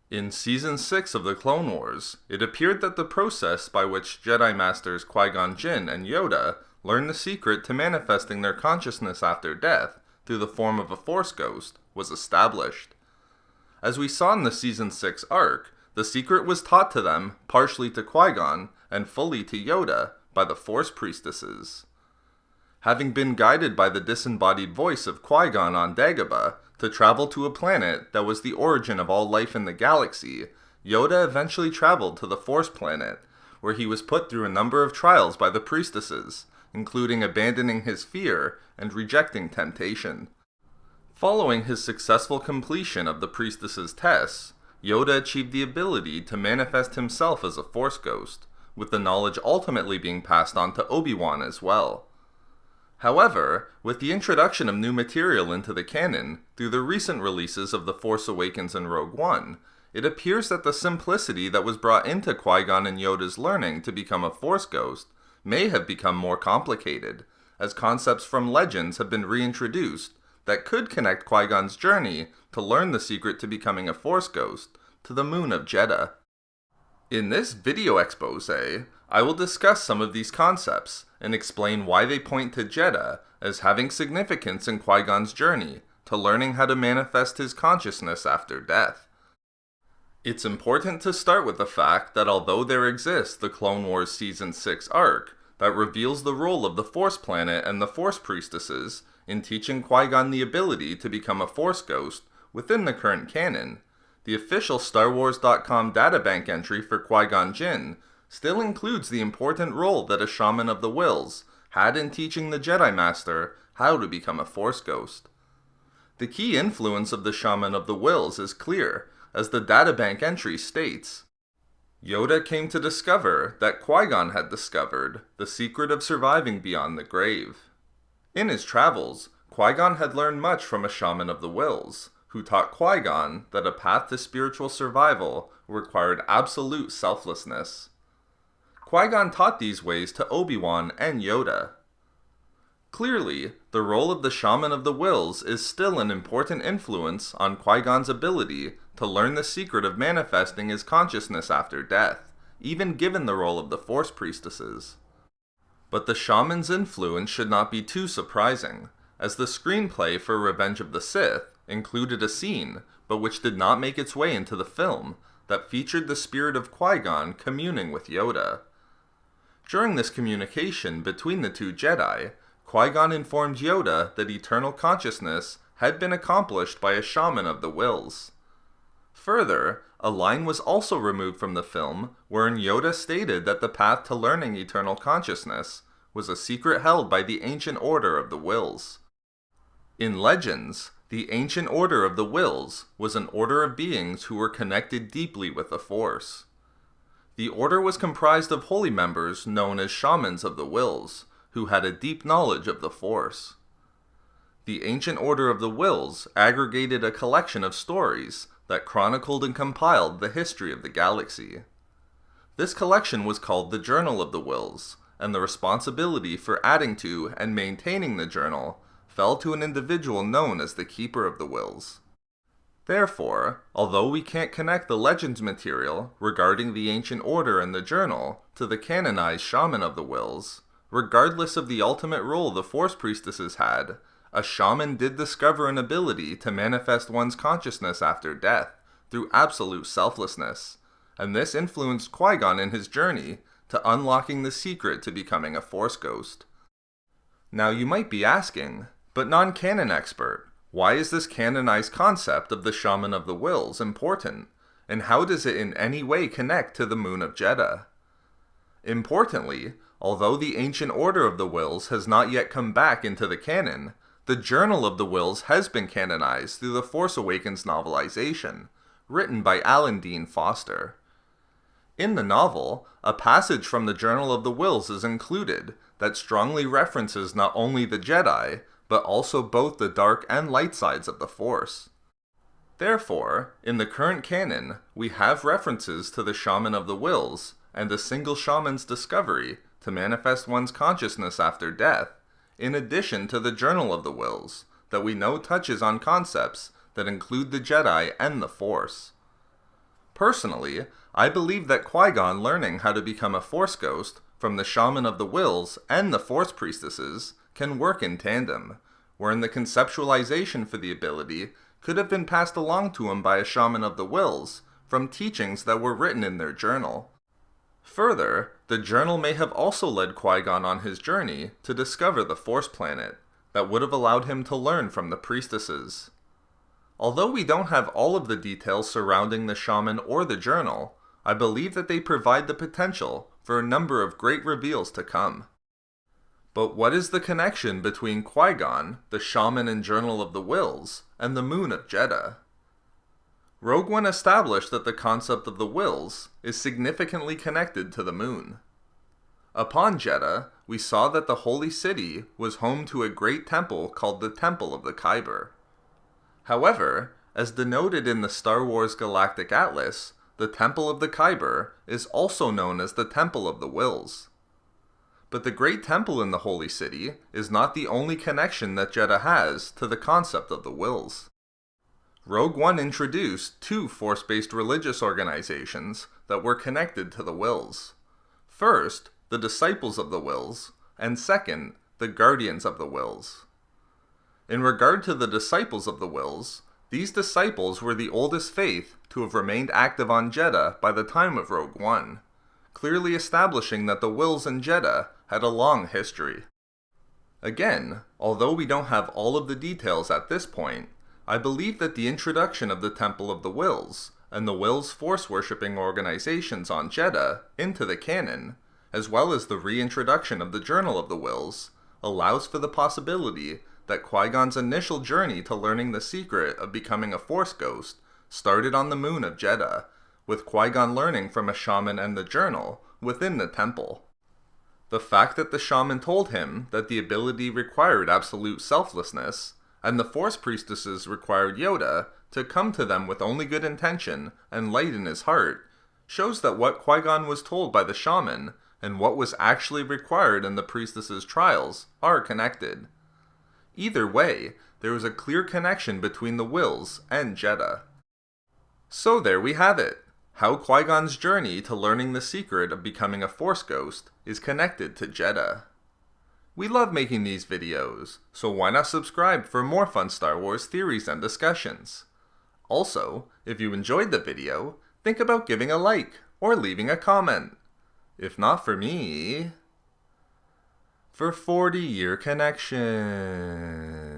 In Season 6 of the Clone Wars, it appeared that the process by which Jedi Masters Qui-Gon Jinn and Yoda learned the secret to manifesting their consciousness after death through the form of a Force ghost was established. As we saw in the Season 6 arc, the secret was taught to them, partially to Qui-Gon and fully to Yoda, by the Force priestesses. Having been guided by the disembodied voice of Qui-Gon on Dagobah to travel to a planet that was the origin of all life in the galaxy, Yoda eventually traveled to the Force planet, where he was put through a number of trials by the priestesses, including abandoning his fear and rejecting temptation. Following his successful completion of the priestesses' tests, Yoda achieved the ability to manifest himself as a Force ghost, with the knowledge ultimately being passed on to Obi-Wan as well. However, with the introduction of new material into the canon through the recent releases of The Force Awakens and Rogue One, it appears that the simplicity that was brought into Qui-Gon and Yoda's learning to become a Force ghost may have become more complicated, as concepts from Legends have been reintroduced that could connect Qui-Gon's journey to learn the secret to becoming a Force ghost to the moon of Jedha. In this video expose, I will discuss some of these concepts and explain why they point to Jedha as having significance in Qui-Gon's journey to learning how to manifest his consciousness after death. It's important to start with the fact that although there exists the Clone Wars Season 6 arc that reveals the role of the Force planet and the Force priestesses in teaching Qui-Gon the ability to become a Force ghost within the current canon, the official StarWars.com databank entry for Qui-Gon Jinn still includes the important role that a shaman of the Whills had in teaching the Jedi Master how to become a Force ghost. The key influence of the shaman of the Whills is clear, as the databank entry states. Yoda came to discover that Qui-Gon had discovered the secret of surviving beyond the grave. In his travels, Qui-Gon had learned much from a shaman of the Whills, who taught Qui-Gon that a path to spiritual survival required absolute selflessness. Qui-Gon taught these ways to Obi-Wan and Yoda. Clearly, the role of the shaman of the Whills is still an important influence on Qui-Gon's ability to learn the secret of manifesting his consciousness after death, even given the role of the Force priestesses. But the shaman's influence should not be too surprising, as the screenplay for Revenge of the Sith included a scene, but which did not make its way into the film, that featured the spirit of Qui-Gon communing with Yoda. During this communication between the two Jedi, Qui-Gon informed Yoda that eternal consciousness had been accomplished by a shaman of the Whills. Further, a line was also removed from the film wherein Yoda stated that the path to learning eternal consciousness was a secret held by the Ancient Order of the Whills. In Legends, the Ancient Order of the Whills was an order of beings who were connected deeply with the Force. The order was comprised of holy members known as Shamans of the Whills, who had a deep knowledge of the Force. The Ancient Order of the Whills aggregated a collection of stories that chronicled and compiled the history of the galaxy. This collection was called the Journal of the Whills, and the responsibility for adding to and maintaining the journal fell to an individual known as the Keeper of the Whills. Therefore, although we can't connect the Legends material regarding the Ancient Order and the journal to the canonized Shaman of the Whills, regardless of the ultimate role the Force priestesses had, a shaman did discover an ability to manifest one's consciousness after death through absolute selflessness, and this influenced Qui-Gon in his journey to unlocking the secret to becoming a Force ghost. Now you might be asking, but Non-Canon Expert, why is this canonized concept of the Shaman of the Whills important, and how does it in any way connect to the Moon of Jedha? Importantly, although the Ancient Order of the Whills has not yet come back into the canon, the Journal of the Whills has been canonized through the Force Awakens novelization, written by Alan Dean Foster. In the novel, a passage from the Journal of the Whills is included that strongly references not only the Jedi, but also both the dark and light sides of the Force. Therefore, in the current canon, we have references to the Shaman of the Whills and a single shaman's discovery to manifest one's consciousness after death, in addition to the Journal of the Whills, that we know touches on concepts that include the Jedi and the Force. Personally, I believe that Qui-Gon learning how to become a Force ghost from the Shaman of the Whills and the Force Priestesses can work in tandem, wherein the conceptualization for the ability could have been passed along to him by a Shaman of the Whills from teachings that were written in their journal. Further, the journal may have also led Qui-Gon on his journey to discover the Force planet that would have allowed him to learn from the priestesses. Although we don't have all of the details surrounding the shaman or the journal, I believe that they provide the potential for a number of great reveals to come. But what is the connection between Qui-Gon, the shaman and journal of the Whills, and the moon of Jedha? Rogue One established that the concept of the Whills is significantly connected to the moon. Upon Jedha, we saw that the Holy City was home to a great temple called the Temple of the Kyber. However, as denoted in the Star Wars Galactic Atlas, the Temple of the Kyber is also known as the Temple of the Whills. But the Great Temple in the Holy City is not the only connection that Jedha has to the concept of the Whills. Rogue One introduced two Force-based religious organizations that were connected to the Whills. First, the Disciples of the Whills, and second, the Guardians of the Whills. In regard to the Disciples of the Whills, these disciples were the oldest faith to have remained active on Jedha by the time of Rogue One, clearly establishing that the Whills and Jedha had a long history. Again, although we don't have all of the details at this point, I believe that the introduction of the Temple of the Whills and the Whills Force-worshipping organizations on Jedha into the canon, as well as the reintroduction of the Journal of the Whills, allows for the possibility that Qui-Gon's initial journey to learning the secret of becoming a Force ghost started on the moon of Jedha, with Qui-Gon learning from a shaman and the journal within the temple. The fact that the shaman told him that the ability required absolute selflessness, and the Force priestesses required Yoda to come to them with only good intention and light in his heart, shows that what Qui-Gon was told by the shaman and what was actually required in the priestesses' trials are connected. Either way, there is a clear connection between the Whills and Jedha. So there we have it, how Qui-Gon's journey to learning the secret of becoming a Force ghost is connected to Jedha. We love making these videos, so why not subscribe for more fun Star Wars theories and discussions? Also, if you enjoyed the video, think about giving a like or leaving a comment. If not for me, for 40-year connection.